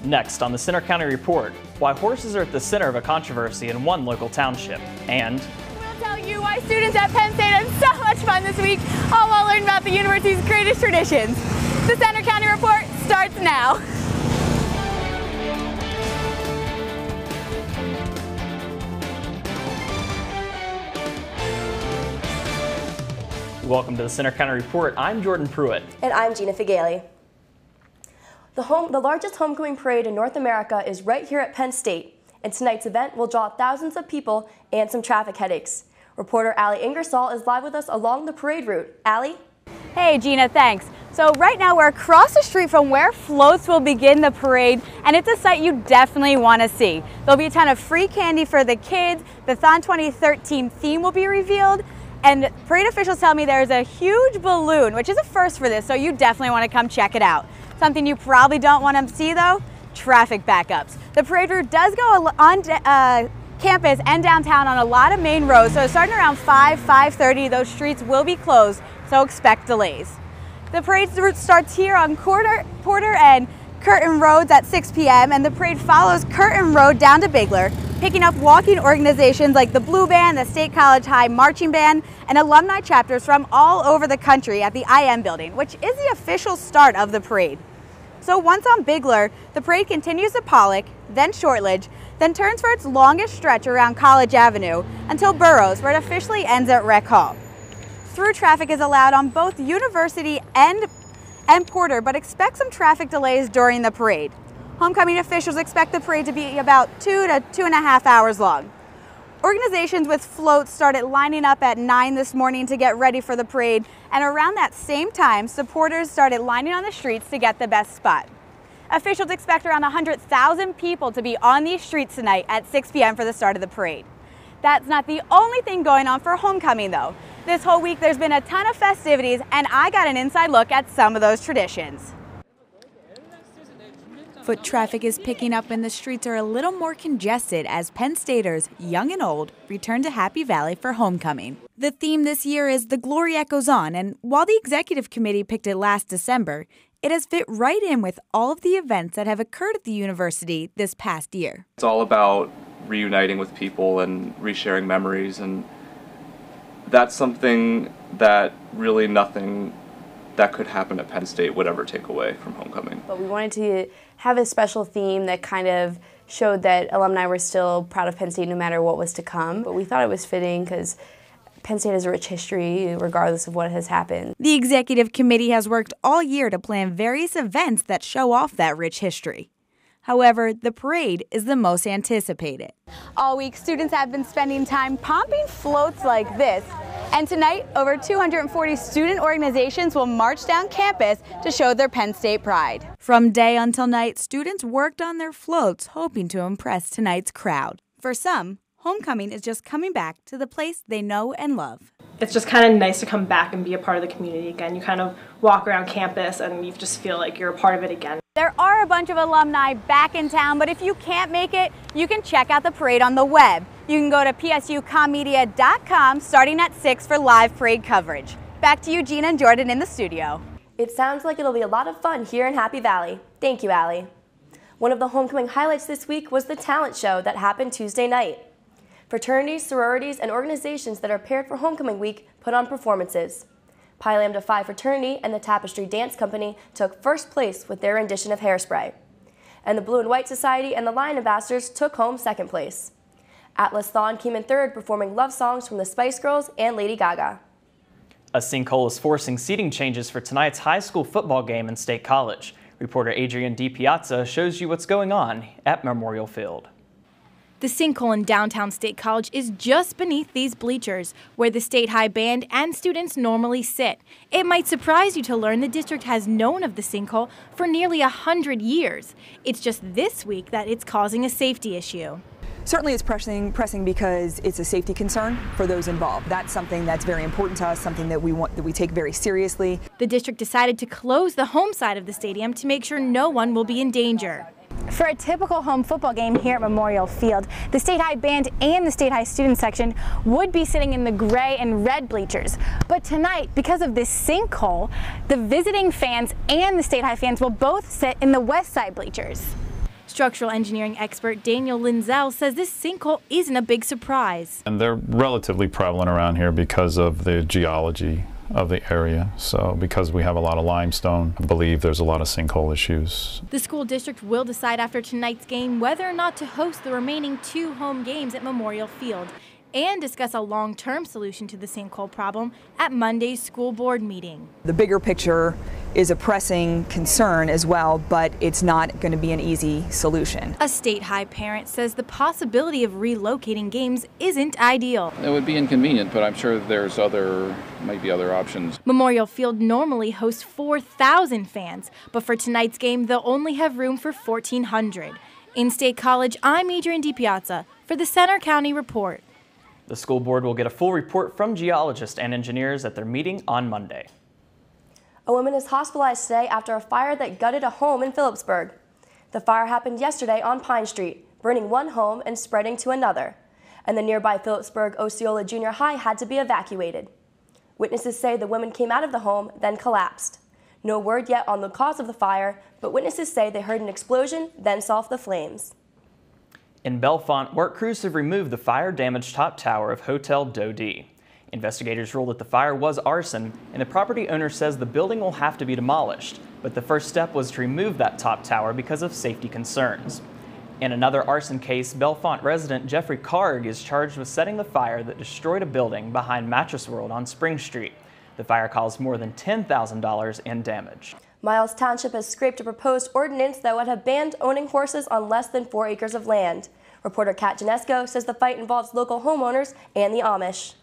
Next on the Center County Report, why horses are at the center of a controversy in one local township. And we'll tell you why students at Penn State had so much fun this week, all while learning about the university's greatest traditions. The Center County Report starts now. Welcome to the Center County Report. I'm Jordan Pruitt. And I'm Gina Figali. The largest homecoming parade in North America is right here at Penn State, and tonight's event will draw thousands of people and some traffic headaches. Reporter Allie Ingersoll is live with us along the parade route. Allie? Hey Gina, thanks. So right now we're across the street from where floats will begin the parade, and it's a sight you definitely want to see. There'll be a ton of free candy for the kids, the Thon 2013 theme will be revealed, and parade officials tell me there's a huge balloon, which is a first for this, so you definitely want to come check it out. Something you probably don't want to see though, traffic backups. The parade route does go on campus and downtown on a lot of main roads, so starting around 5:30, those streets will be closed, so expect delays. The parade route starts here on Porter and Curtin Roads at 6 p.m. and the parade follows Curtin Road down to Bigler, picking up walking organizations like the Blue Band, the State College High Marching Band, and alumni chapters from all over the country at the IM building, which is the official start of the parade. So once on Bigler, the parade continues to Pollock, then Shortledge, then turns for its longest stretch around College Avenue until Burroughs, where it officially ends at Rec Hall. Through traffic is allowed on both University and Porter, but expect some traffic delays during the parade. Homecoming officials expect the parade to be about 2 to 2.5 hours long. Organizations with floats started lining up at 9 this morning to get ready for the parade, and around that same time, supporters started lining on the streets to get the best spot. Officials expect around 100,000 people to be on these streets tonight at 6 p.m. for the start of the parade. That's not the only thing going on for homecoming though. This whole week there's been a ton of festivities, and I got an inside look at some of those traditions. Foot traffic is picking up and the streets are a little more congested as Penn Staters, young and old, return to Happy Valley for homecoming. The theme this year is The Glory Echoes On, and while the executive committee picked it last December, it has fit right in with all of the events that have occurred at the university this past year. It's all about reuniting with people and resharing memories, and that's something that really nothing that could happen at Penn State would ever take away from homecoming. But we wanted to have a special theme that kind of showed that alumni were still proud of Penn State no matter what was to come. But we thought it was fitting because Penn State has a rich history regardless of what has happened. The executive committee has worked all year to plan various events that show off that rich history. However, the parade is the most anticipated. All week, students have been spending time pumping floats like this. And tonight, over 240 student organizations will march down campus to show their Penn State pride. From day until night, students worked on their floats, hoping to impress tonight's crowd. For some, homecoming is just coming back to the place they know and love. It's just kind of nice to come back and be a part of the community again. You kind of walk around campus and you just feel like you're a part of it again. There are a bunch of alumni back in town, but if you can't make it, you can check out the parade on the web. You can go to psucommedia.com starting at 6 for live parade coverage. Back to you, Gina and Jordan in the studio. It sounds like it'll be a lot of fun here in Happy Valley. Thank you, Allie. One of the homecoming highlights this week was the talent show that happened Tuesday night. Fraternities, sororities, and organizations that are paired for homecoming week put on performances. Pi Lambda Phi Fraternity and the Tapestry Dance Company took first place with their rendition of Hairspray. And the Blue and White Society and the Lion Ambassadors took home second place. Atlas Thon came in third, performing love songs from the Spice Girls and Lady Gaga. A sinkhole is forcing seating changes for tonight's high school football game in State College. Reporter Adrienne DiPiazza shows you what's going on at Memorial Field. The sinkhole in downtown State College is just beneath these bleachers, where the State High Band and students normally sit. It might surprise you to learn the district has known of the sinkhole for nearly 100 years. It's just this week that it's causing a safety issue. Certainly it's pressing because it's a safety concern for those involved. That's something that's very important to us, something that we take very seriously. The district decided to close the home side of the stadium to make sure no one will be in danger. For a typical home football game here at Memorial Field, the State High Band and the State High student section would be sitting in the gray and red bleachers. But tonight, because of this sinkhole, the visiting fans and the State High fans will both sit in the west side bleachers. Structural engineering expert Daniel Linzel says this sinkhole isn't a big surprise. And they're relatively prevalent around here because of the geology of the area. So because we have a lot of limestone, I believe there's a lot of sinkhole issues. The school district will decide after tonight's game whether or not to host the remaining 2 home games at Memorial Field and discuss a long-term solution to the sinkhole problem at Monday's school board meeting. The bigger picture is a pressing concern as well, but it's not going to be an easy solution. A State High parent says the possibility of relocating games isn't ideal. It would be inconvenient, but I'm sure there's might be other options. Memorial Field normally hosts 4,000 fans, but for tonight's game, they'll only have room for 1,400. In State College, I'm Adrienne DiPiazza for the Center County Report. The school board will get a full report from geologists and engineers at their meeting on Monday. A woman is hospitalized today after a fire that gutted a home in Phillipsburg. The fire happened yesterday on Pine Street, burning one home and spreading to another. And the nearby Phillipsburg Osceola Junior High had to be evacuated. Witnesses say the woman came out of the home, then collapsed. No word yet on the cause of the fire, but witnesses say they heard an explosion, then saw the flames. In Bellefonte, work crews have removed the fire-damaged top tower of Hotel Dodi. Investigators ruled that the fire was arson, and the property owner says the building will have to be demolished. But the first step was to remove that top tower because of safety concerns. In another arson case, Bellefonte resident Jeffrey Karg is charged with setting the fire that destroyed a building behind Mattress World on Spring Street. The fire caused more than $10,000 in damage. Miles Township has scraped a proposed ordinance that would have banned owning horses on less than 4 acres of land. Reporter Kat Janesco says the fight involves local homeowners and the Amish.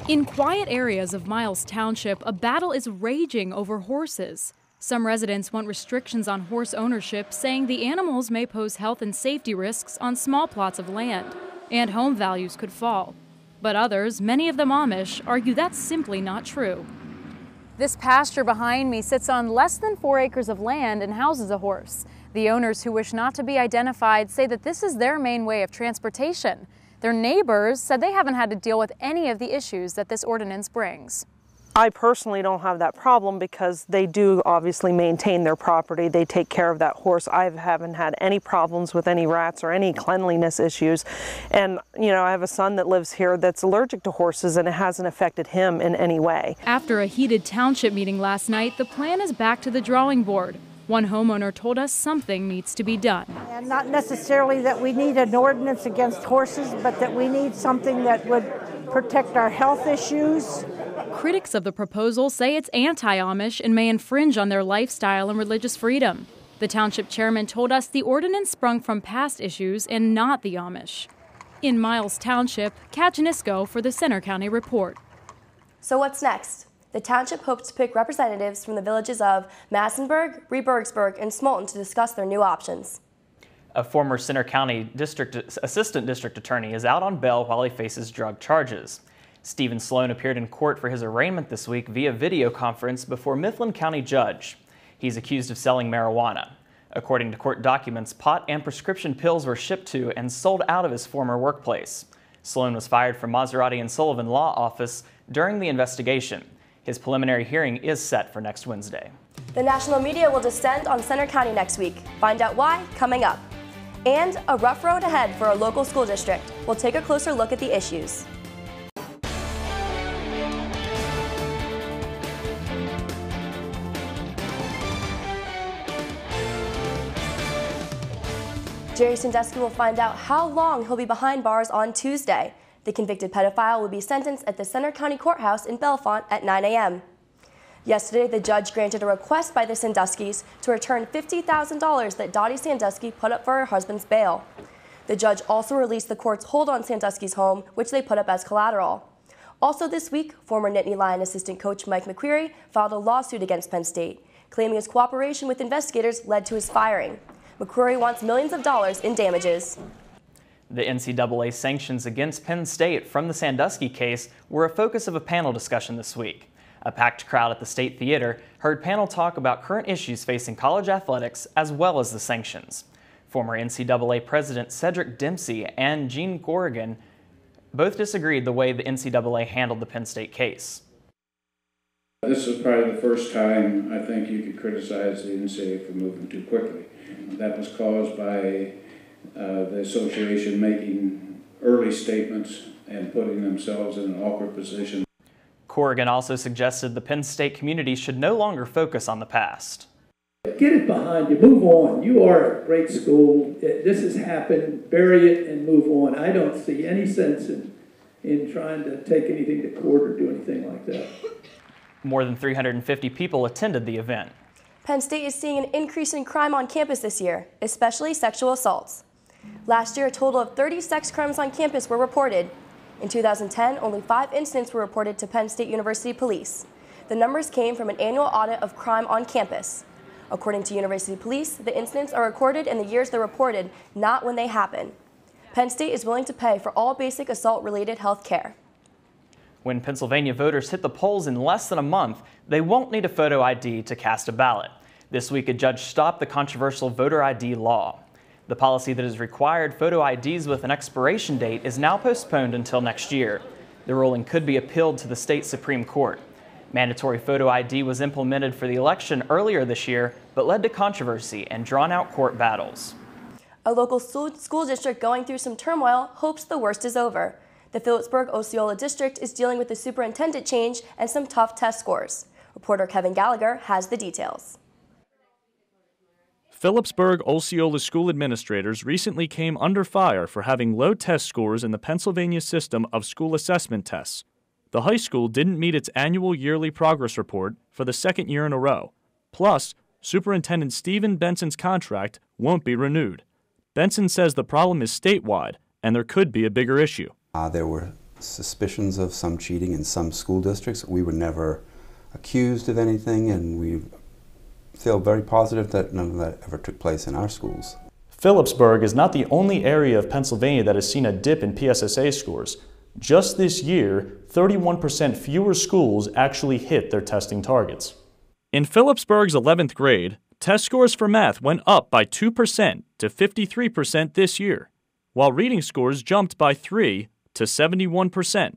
In quiet areas of Miles Township, a battle is raging over horses. Some residents want restrictions on horse ownership, saying the animals may pose health and safety risks on small plots of land, and home values could fall. But others, many of them Amish, argue that's simply not true. This pasture behind me sits on less than 4 acres of land and houses a horse. The owners, who wish not to be identified, say that this is their main way of transportation. Their neighbors said they haven't had to deal with any of the issues that this ordinance brings. I personally don't have that problem because they do obviously maintain their property. They take care of that horse. I haven't had any problems with any rats or any cleanliness issues. And, you know, I have a son that lives here that's allergic to horses, and it hasn't affected him in any way. After a heated township meeting last night, the plan is back to the drawing board. One homeowner told us something needs to be done. And not necessarily that we need an ordinance against horses, but that we need something that would protect our health issues. Critics of the proposal say it's anti-Amish and may infringe on their lifestyle and religious freedom. The township chairman told us the ordinance sprung from past issues and not the Amish. In Miles Township, Kat Janisco for the Center County Report. So what's next? The township hopes to pick representatives from the villages of Massenburg, Rebergsburg, and Smolton to discuss their new options. A former Center County Assistant District Attorney is out on bail while he faces drug charges. Stephen Sloan appeared in court for his arraignment this week via video conference before Mifflin County judge. He's accused of selling marijuana. According to court documents, pot and prescription pills were shipped to and sold out of his former workplace. Sloan was fired from Maserati and Sullivan Law Office during the investigation. His preliminary hearing is set for next Wednesday. The national media will descend on Center County next week. Find out why coming up. And a rough road ahead for a local school district. We'll take a closer look at the issues. Jerry Sandusky will find out how long he'll be behind bars on Tuesday. The convicted pedophile will be sentenced at the Center County Courthouse in Bellefonte at 9 a.m. Yesterday, the judge granted a request by the Sanduskys to return $50,000 that Dottie Sandusky put up for her husband's bail. The judge also released the court's hold on Sandusky's home, which they put up as collateral. Also this week, former Nittany Lion assistant coach Mike McQuarrie filed a lawsuit against Penn State, claiming his cooperation with investigators led to his firing. McQuarrie wants millions of dollars in damages. The NCAA sanctions against Penn State from the Sandusky case were a focus of a panel discussion this week. A packed crowd at the State Theater heard panel talk about current issues facing college athletics as well as the sanctions. Former NCAA President Cedric Dempsey and Gene Corrigan both disagreed the way the NCAA handled the Penn State case. This is probably the first time I think you could criticize the NCAA for moving too quickly. That was caused by the association making early statements and putting themselves in an awkward position. Corrigan also suggested the Penn State community should no longer focus on the past. Get it behind you, move on. You are a great school. This has happened, bury it and move on. I don't see any sense in trying to take anything to court or do anything like that. More than 350 people attended the event. Penn State is seeing an increase in crime on campus this year, especially sexual assaults. Last year, a total of 30 sex crimes on campus were reported. In 2010, only 5 incidents were reported to Penn State University Police. The numbers came from an annual audit of crime on campus. According to University Police, the incidents are recorded in the years they're reported, not when they happen. Penn State is willing to pay for all basic assault-related health care. When Pennsylvania voters hit the polls in less than a month, they won't need a photo ID to cast a ballot. This week, a judge stopped the controversial voter ID law. The policy that has required photo IDs with an expiration date is now postponed until next year. The ruling could be appealed to the state Supreme Court. Mandatory photo ID was implemented for the election earlier this year, but led to controversy and drawn-out court battles. A local school district going through some turmoil hopes the worst is over. The Phillipsburg-Osceola district is dealing with the superintendent change and some tough test scores. Reporter Kevin Gallagher has the details. Phillipsburg-Osceola school administrators recently came under fire for having low test scores in the Pennsylvania system of school assessment tests. The high school didn't meet its annual yearly progress report for the second year in a row. Plus, Superintendent Stephen Benson's contract won't be renewed. Benson says the problem is statewide, and there could be a bigger issue. There were suspicions of some cheating in some school districts. We were never accused of anything, and we feel very positive that none of that ever took place in our schools. Phillipsburg is not the only area of Pennsylvania that has seen a dip in PSSA scores. Just this year, 31% fewer schools actually hit their testing targets. In Phillipsburg's 11th grade, test scores for math went up by 2% to 53% this year, while reading scores jumped by 3% to 71%.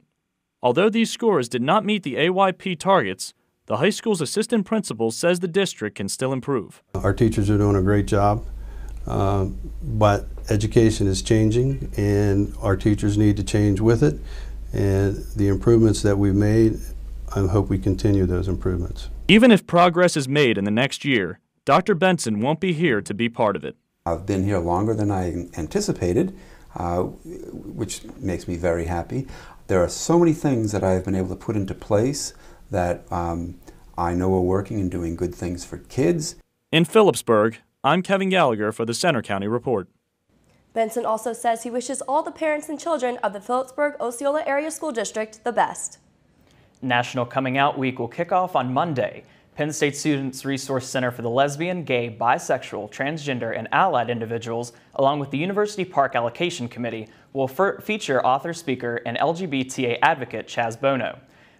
Although these scores did not meet the AYP targets, the high school's assistant principal says the district can still improve. Our teachers are doing a great job, but education is changing and our teachers need to change with it. And the improvements that we've made, I hope we continue those improvements. Even if progress is made in the next year, Dr. Benson won't be here to be part of it. I've been here longer than I anticipated, which makes me very happy. There are so many things that I've been able to put into place that I know are working and doing good things for kids. In Phillipsburg, I'm Kevin Gallagher for the Center County Report. Benson also says he wishes all the parents and children of the Phillipsburg-Osceola Area School District the best. National Coming Out Week will kick off on Monday. Penn State Students Resource Center for the Lesbian, Gay, Bisexual, Transgender, and Allied Individuals, along with the University Park Allocation Committee, will feature author, speaker, and LGBTA advocate Chaz Bono.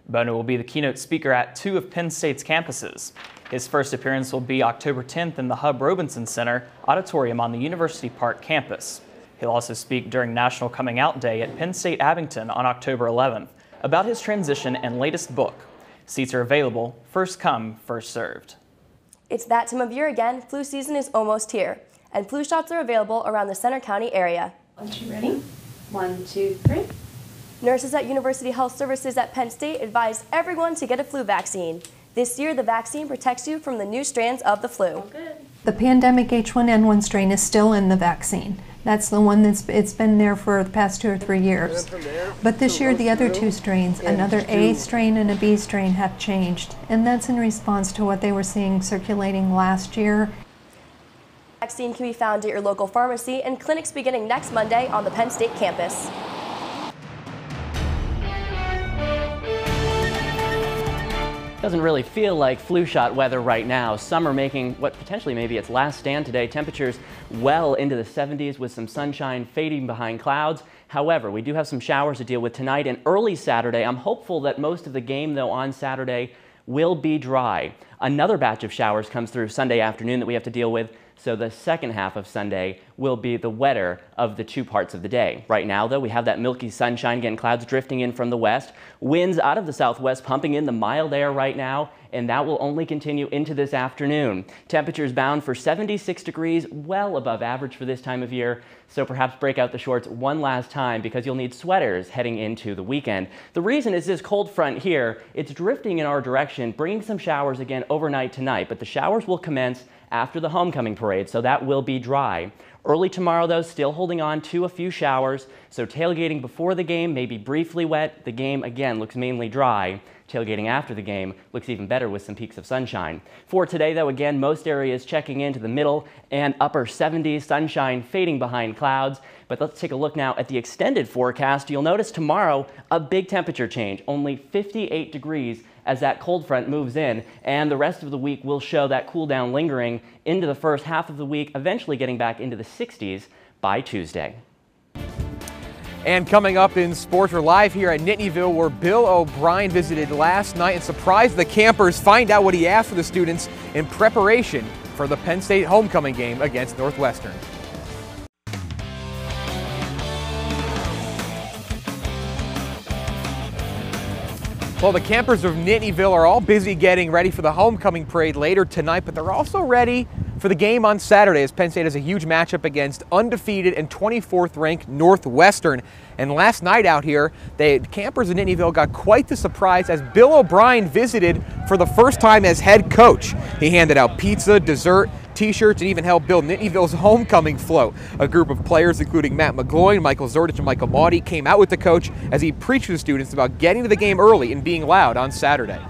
Bono will be the keynote speaker at 2 of Penn State's campuses. His first appearance will be October 10th in the Hub Robinson Center Auditorium on the University Park campus. He'll also speak during National Coming Out Day at Penn State Abington on October 11th about his transition and latest book. Seats are available, first come, first served. It's that time of year again. Flu season is almost here, and flu shots are available around the Center County area. Once you're ready, 1, 2, 3. Nurses at University Health Services at Penn State advise everyone to get a flu vaccine. This year, the vaccine protects you from the new strands of the flu. The pandemic H1N1 strain is still in the vaccine. That's the one it's been there for the past 2 or 3 years. But this year, the other 2 strains, another A strain and a B strain, have changed. And that's in response to what they were seeing circulating last year. The vaccine can be found at your local pharmacy and clinics beginning next Monday on the Penn State campus. Doesn't really feel like flu shot weather right now. Summer making what potentially maybe its last stand today. Temperatures well into the 70s with some sunshine fading behind clouds. However, we do have some showers to deal with tonight and early Saturday. I'm hopeful that most of the game, though, on Saturday will be dry. Another batch of showers comes through Sunday afternoon that we have to deal with. So the second half of Sunday will be the wetter of the two parts of the day. Right now, though, we have that milky sunshine, again, clouds drifting in from the west, winds out of the southwest pumping in the mild air right now, and that will only continue into this afternoon. Temperatures bound for 76 degrees, well above average for this time of year, so perhaps break out the shorts one last time because you'll need sweaters heading into the weekend. The reason is this cold front here, it's drifting in our direction, bringing some showers again overnight tonight, but the showers will commence after the homecoming parade, so that will be dry. Early tomorrow, though, still holding on to a few showers, so tailgating before the game may be briefly wet. The game, again, looks mainly dry. Tailgating after the game looks even better with some peaks of sunshine. For today, though, again, most areas checking into the middle and upper 70s, sunshine fading behind clouds. But let's take a look now at the extended forecast. You'll notice tomorrow a big temperature change, only 58 degrees as that cold front moves in, and the rest of the week will show that cool down lingering into the first half of the week, eventually getting back into the 60s by Tuesday. And coming up in sports, we're live here at Nittanyville, where Bill O'Brien visited last night and surprised the campers. Find out what he asked for the students in preparation for the Penn State homecoming game against Northwestern. Well, the campers of Nittanyville are all busy getting ready for the homecoming parade later tonight, but they're also ready for the game on Saturday as Penn State has a huge matchup against undefeated and 24th ranked Northwestern. And last night out here, the campers of Nittanyville got quite the surprise as Bill O'Brien visited for the first time as head coach. He handed out pizza, dessert, T-shirts, and even helped build Nittanyville's homecoming float. A group of players, including Matt McGloin, Michael Zordich, and Michael Maudie, came out with the coach as he preached to the students about getting to the game early and being loud on Saturday.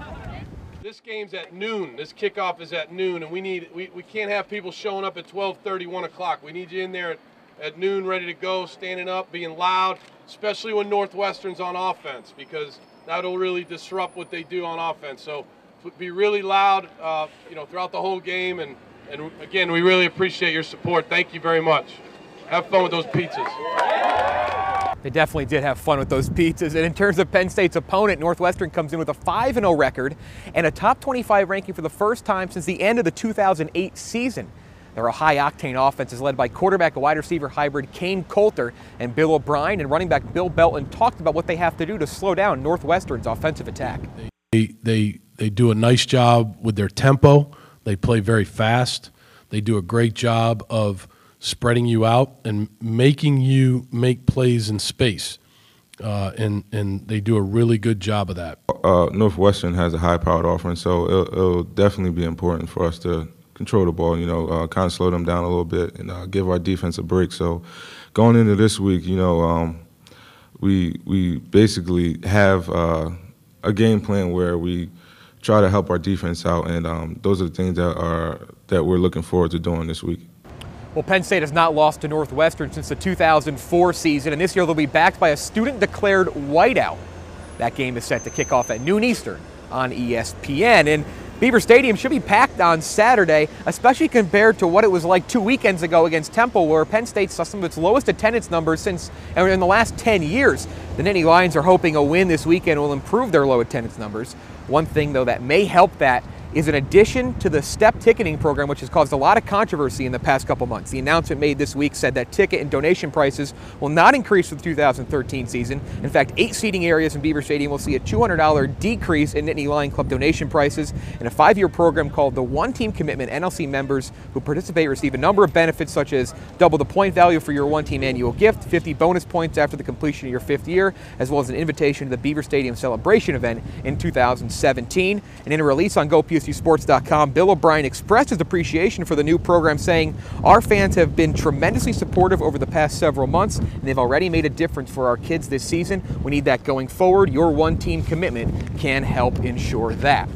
This game's at noon. This kickoff is at noon, and we can't have people showing up at 12:30, 1 o'clock. We need you in there at noon, ready to go, standing up, being loud, especially when Northwestern's on offense, because that'll really disrupt what they do on offense. So be really loud, throughout the whole game. And again, we really appreciate your support. Thank you very much. Have fun with those pizzas. They definitely did have fun with those pizzas. And in terms of Penn State's opponent, Northwestern comes in with a 5-0 record and a top 25 ranking for the first time since the end of the 2008 season. They're a high-octane offense is led by quarterback and wide receiver hybrid Kane Coulter, and Bill O'Brien and running back Bill Belton talked about what they have to do to slow down Northwestern's offensive attack. They do a nice job with their tempo. They play very fast. They do a great job of spreading you out and making you make plays in space. And they do a really good job of that. Northwestern has a high-powered offense, so it'll definitely be important for us to control the ball, kind of slow them down a little bit and give our defense a break. So going into this week, we basically have a game plan where we try to help our defense out, and those are the things that we're looking forward to doing this week. Well, Penn State has not lost to Northwestern since the 2004 season, and this year they'll be backed by a student-declared whiteout. That game is set to kick off at noon Eastern on ESPN, and Beaver Stadium should be packed on Saturday, especially compared to what it was like 2 weekends ago against Temple, where Penn State saw some of its lowest attendance numbers in the last 10 years. The Nittany Lions are hoping a win this weekend will improve their low attendance numbers. One thing, though, that may help that is an addition to the step ticketing program, which has caused a lot of controversy in the past couple months. The announcement made this week said that ticket and donation prices will not increase for the 2013 season. In fact, 8 seating areas in Beaver Stadium will see a $200 decrease in Nittany Lion Club donation prices, and a 5-year program called the One Team Commitment. NLC members who participate receive a number of benefits, such as double the point value for your one-team annual gift, 50 bonus points after the completion of your 5th year, as well as an invitation to the Beaver Stadium celebration event in 2017. And in a release on GoPSUSports.com, Bill O'Brien expressed his appreciation for the new program, saying, "Our fans have been tremendously supportive over the past several months, and they've already made a difference for our kids this season. We need that going forward. Your one-team commitment can help ensure that."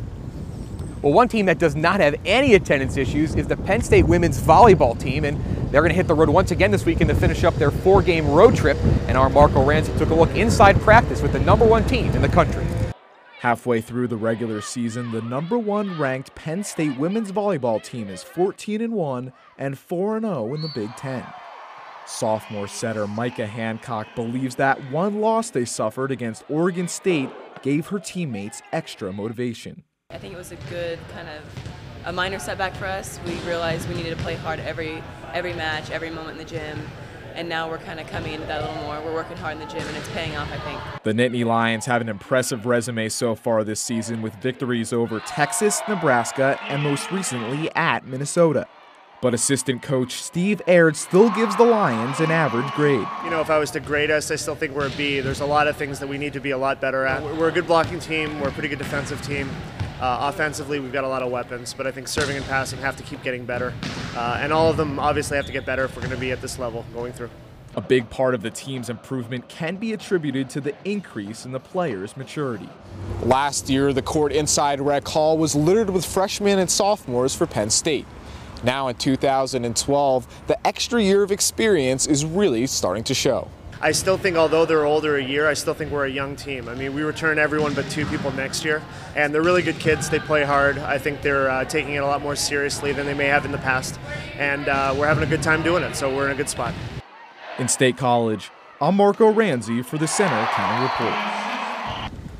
Well, one team that does not have any attendance issues is the Penn State women's volleyball team, and they're going to hit the road once again this weekend to finish up their 4-game road trip. And our Marco Rancy took a look inside practice with the #1 team in the country. Halfway through the regular season, the #1 ranked Penn State women's volleyball team is 14-1 and 4-0 in the Big Ten. Sophomore setter Micah Hancock believes that one loss they suffered against Oregon State gave her teammates extra motivation. I think it was a good a minor setback for us. We realized we needed to play hard every match, every moment in the gym. And now we're kind of coming into that a little more. We're working hard in the gym, and it's paying off, I think. The Nittany Lions have an impressive resume so far this season with victories over Texas, Nebraska, and most recently at Minnesota. But assistant coach Steve Aird still gives the Lions an average grade. You know, if I was to grade us, I still think we're a B. There's a lot of things that we need to be a lot better at. We're a good blocking team. We're a pretty good defensive team. Offensively, we've got a lot of weapons, but I think serving and passing have to keep getting better. And all of them obviously have to get better if we're going to be at this level going through. A big part of the team's improvement can be attributed to the increase in the players' maturity. Last year, the court inside Rec Hall was littered with freshmen and sophomores for Penn State. Now in 2012, the extra year of experience is really starting to show. I still think, although they're older a year, I still think we're a young team. I mean, we return everyone but 2 people next year, and they're really good kids. They play hard. I think they're taking it a lot more seriously than they may have in the past, and we're having a good time doing it, so we're in a good spot. In State College, I'm Marco Ranzi for the Center County Report.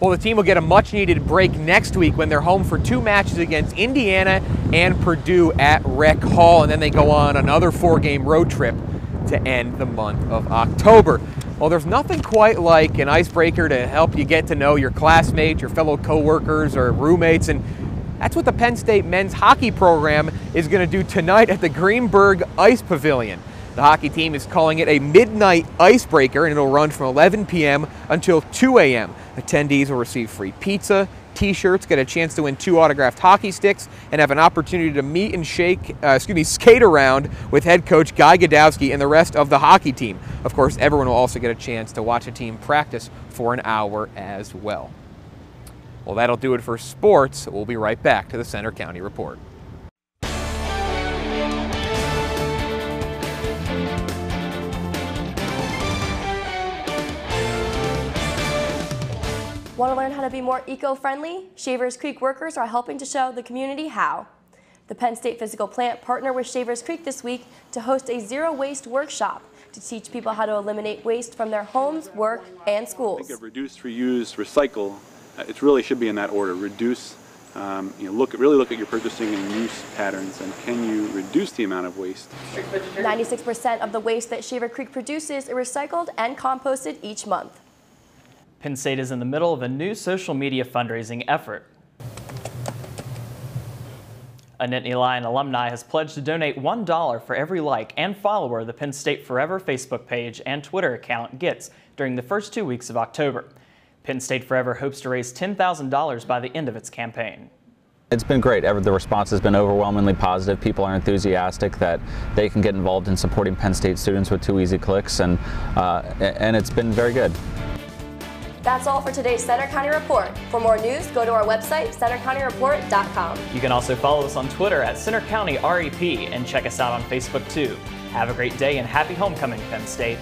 Well, the team will get a much-needed break next week when they're home for 2 matches against Indiana and Purdue at Rec Hall, and then they go on another 4-game road trip to end the month of October. Well, there's nothing quite like an icebreaker to help you get to know your classmates, your fellow coworkers, or roommates, and that's what the Penn State men's hockey program is going to do tonight at the Greenberg Ice Pavilion. The hockey team is calling it a midnight icebreaker, and it'll run from 11 p.m. until 2 a.m. Attendees will receive free pizza, t-shirts, get a chance to win 2 autographed hockey sticks, and have an opportunity to meet and skate around with head coach Guy Godowski and the rest of the hockey team. Of course, everyone will also get a chance to watch a team practice for an hour as well. Well, that'll do it for sports. We'll be right back to the Center County Report. Want to learn how to be more eco-friendly? Shavers Creek workers are helping to show the community how. The Penn State Physical Plant partnered with Shavers Creek this week to host a zero-waste workshop to teach people how to eliminate waste from their homes, work, and schools. Think of reduce, reuse, recycle. It really should be in that order. Reduce, really look at your purchasing and use patterns, and can you reduce the amount of waste? 96% of the waste that Shaver Creek produces is recycled and composted each month. Penn State is in the middle of a new social media fundraising effort. A Nittany Lion alumni has pledged to donate $1 for every like and follower the Penn State Forever Facebook page and Twitter account gets during the first 2 weeks of October. Penn State Forever hopes to raise $10,000 by the end of its campaign. It's been great. The response has been overwhelmingly positive. People are enthusiastic that they can get involved in supporting Penn State students with 2 easy clicks, and it's been very good. That's all for today's Center County Report. For more news, go to our website, centercountyreport.com. You can also follow us on Twitter at Center County REP and check us out on Facebook too. Have a great day and happy homecoming, Penn State.